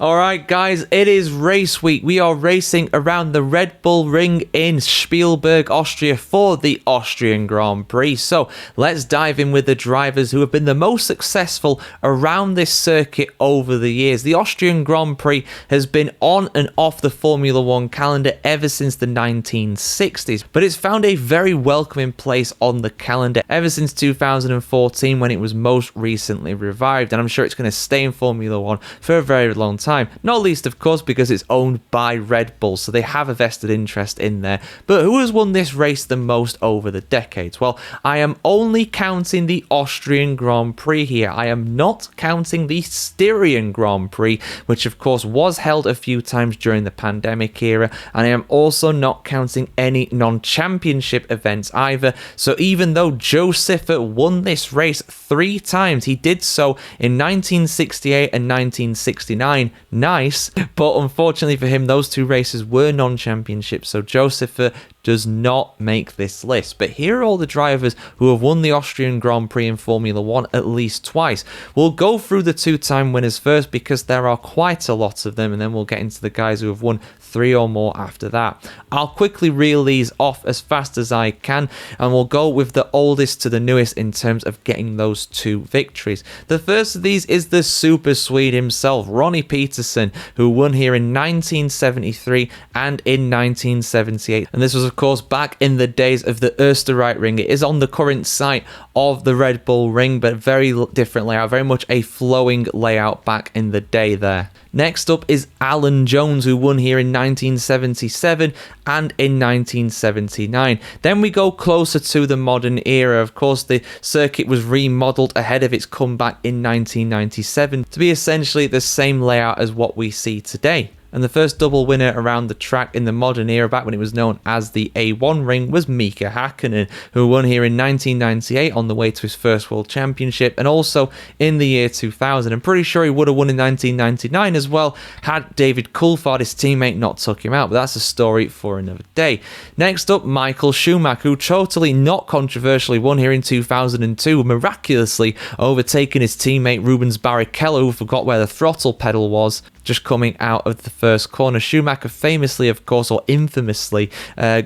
Alright guys, it is race week. We are racing around the Red Bull Ring in Spielberg, Austria for the Austrian Grand Prix. So let's dive in with the drivers who have been the most successful around this circuit over the years. The Austrian Grand Prix has been on and off the Formula One calendar ever since the 1960s, but it's found a very welcoming place on the calendar ever since 2014 when it was most recently revived, and I'm sure it's going to stay in Formula One for a very long time. Not least, of course, because it's owned by Red Bull, so they have a vested interest in there. But who has won this race the most over the decades? Well, I am only counting the Austrian Grand Prix here. I am not counting the Styrian Grand Prix, which of course was held a few times during the pandemic era, and I am also not counting any non-championship events either. So even though Joe Siffer won this race 3 times, he did so in 1968 and 1969. Nice, but unfortunately for him, those 2 races were non-championships, so Joe Siffer does not make this list. But here are all the drivers who have won the Austrian Grand Prix in Formula One at least twice. We'll go through the 2-time winners first because there are quite a lot of them, and then we'll get into the guys who have won 3 or more after that. I'll quickly reel these off as fast as I can, and we'll go with the oldest to the newest in terms of getting those 2 victories. The first of these is the Super Swede himself, Ronnie Peterson, who won here in 1973 and in 1978, and this was of course back in the days of the Österreich Ring. It is on the current site of the Red Bull Ring, but very different layout, very much a flowing layout back in the day there. Next up is Alan Jones, who won here in 1977 and in 1979. Then we go closer to the modern era. Of course, the circuit was remodeled ahead of its comeback in 1997 to be essentially the same layout as what we see today. And the first double winner around the track in the modern era, back when it was known as the A1 Ring, was Mika Hakkinen, who won here in 1998 on the way to his first World Championship, and also in the year 2000. I'm pretty sure he would have won in 1999 as well, had David Coulthard, his teammate, not took him out, but that's a story for another day. Next up, Michael Schumacher, who totally not controversially won here in 2002, miraculously overtaking his teammate Rubens Barrichello, who forgot where the throttle pedal was, just coming out of the first corner. Schumacher famously, of course, or infamously,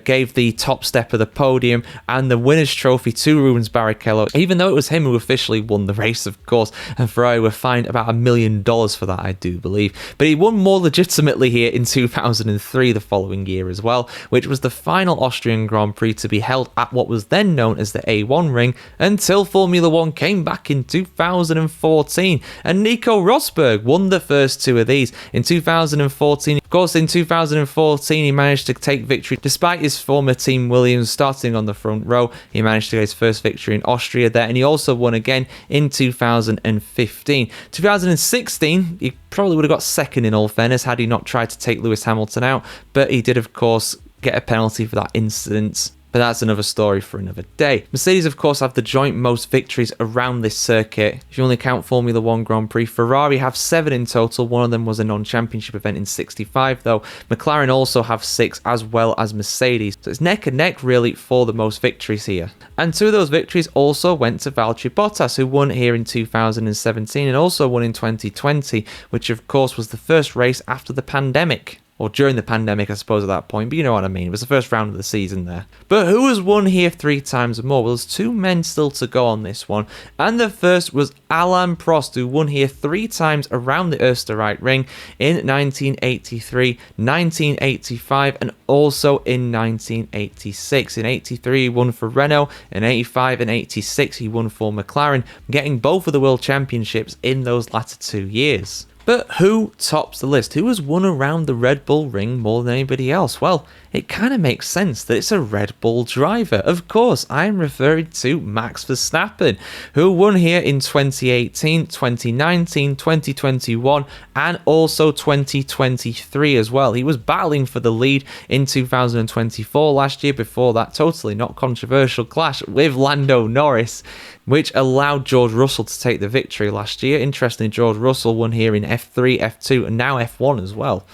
gave the top step of the podium and the winner's trophy to Rubens Barrichello, even though it was him who officially won the race, of course, and Ferrari were fined about $1 million for that, I do believe. But he won more legitimately here in 2003, the following year as well, which was the final Austrian Grand Prix to be held at what was then known as the A1 Ring, until Formula One came back in 2014, and Nico Rosberg won the first 2 of these. In 2014, of course, in 2014 he managed to take victory despite his former team Williams starting on the front row. He managed to get his first victory in Austria there, and he also won again in 2015. 2016, he probably would have got second in all fairness had he not tried to take Lewis Hamilton out, but he did of course get a penalty for that incident. But that's another story for another day. Mercedes, of course, have the joint most victories around this circuit. If you only count Formula One Grand Prix, Ferrari have 7 in total. One of them was a non-championship event in 65, though. McLaren also have 6, as well as Mercedes. So it's neck and neck, really, for the most victories here. And 2 of those victories also went to Valtteri Bottas, who won here in 2017 and also won in 2020, which, of course, was the first race after the pandemic. Or during the pandemic, I suppose, at that point. But you know what I mean. It was the first round of the season there. But who has won here 3 times or more? Well, there's 2 men still to go on this one. And the first was Alain Prost, who won here 3 times around the Österreich Ring in 1983, 1985, and also in 1986. In 83, he won for Renault. In 85 and 86, he won for McLaren, getting both of the World Championships in those latter 2 years. But who tops the list? Who has won around the Red Bull Ring more than anybody else? Well, it kind of makes sense that it's a Red Bull driver. Of course, I'm referring to Max Verstappen, who won here in 2018, 2019, 2021, and also 2023 as well. He was battling for the lead in 2024 last year. Before that, totally not controversial clash with Lando Norris, which allowed George Russell to take the victory last year. Interestingly, George Russell won here in F3, F2, and now F1 as well,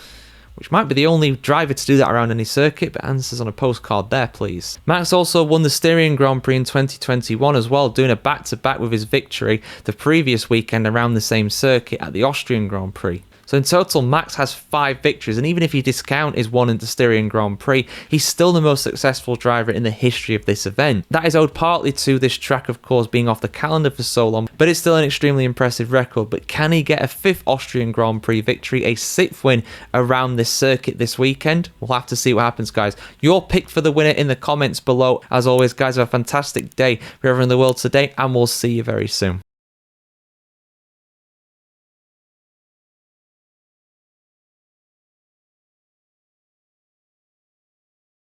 which might be the only driver to do that around any circuit, but answers on a postcard there, please. Max also won the Styrian Grand Prix in 2021 as well, doing a back-to-back with his victory the previous weekend around the same circuit at the Austrian Grand Prix. So in total, Max has 5 victories, and even if you discount his one in the Austrian Grand Prix, he's still the most successful driver in the history of this event. That is owed partly to this track, of course, being off the calendar for so long, but it's still an extremely impressive record. But can he get a 5th Austrian Grand Prix victory, a 6th win around this circuit this weekend? We'll have to see what happens, guys. Your pick for the winner in the comments below. As always, guys, have a fantastic day wherever in the world today, and we'll see you very soon.